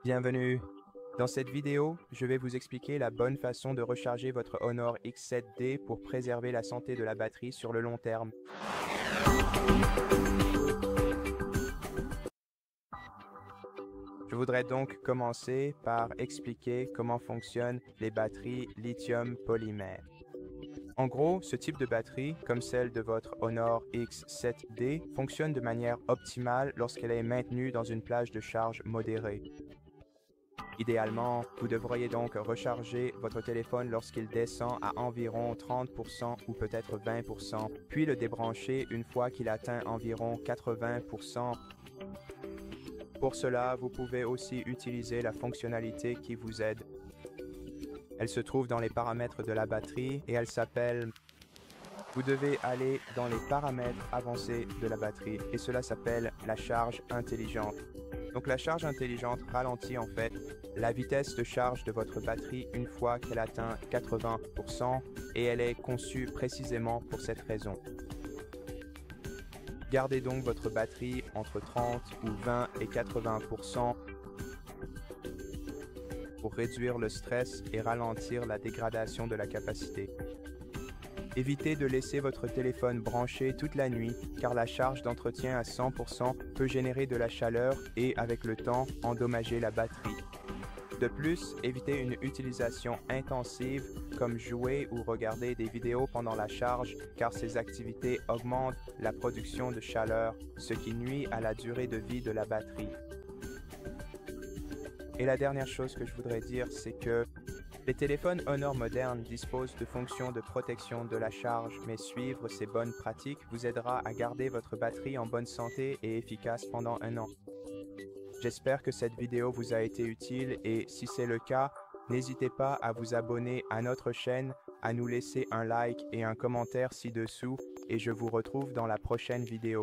Bienvenue. Dans cette vidéo, je vais vous expliquer la bonne façon de recharger votre Honor X7D pour préserver la santé de la batterie sur le long terme. Je voudrais donc commencer par expliquer comment fonctionnent les batteries lithium-polymère. En gros, ce type de batterie, comme celle de votre Honor X7D, fonctionne de manière optimale lorsqu'elle est maintenue dans une plage de charge modérée. Idéalement, vous devriez donc recharger votre téléphone lorsqu'il descend à environ 30% ou peut-être 20%, puis le débrancher une fois qu'il atteint environ 80%. Pour cela, vous pouvez aussi utiliser la fonctionnalité qui vous aide. Elle se trouve dans les paramètres de la batterie et elle s'appelle... Vous devez aller dans les paramètres avancés de la batterie et cela s'appelle la charge intelligente. Donc la charge intelligente ralentit en fait la vitesse de charge de votre batterie une fois qu'elle atteint 80% et elle est conçue précisément pour cette raison. Gardez donc votre batterie entre 30 ou 20 et 80% pour réduire le stress et ralentir la dégradation de la capacité. Évitez de laisser votre téléphone branché toute la nuit car la charge d'entretien à 100% peut générer de la chaleur et, avec le temps, endommager la batterie. De plus, évitez une utilisation intensive comme jouer ou regarder des vidéos pendant la charge car ces activités augmentent la production de chaleur, ce qui nuit à la durée de vie de la batterie. Et la dernière chose que je voudrais dire, c'est que les téléphones Honor modernes disposent de fonctions de protection de la charge, mais suivre ces bonnes pratiques vous aidera à garder votre batterie en bonne santé et efficace pendant un an. J'espère que cette vidéo vous a été utile et si c'est le cas, n'hésitez pas à vous abonner à notre chaîne, à nous laisser un like et un commentaire ci-dessous et je vous retrouve dans la prochaine vidéo.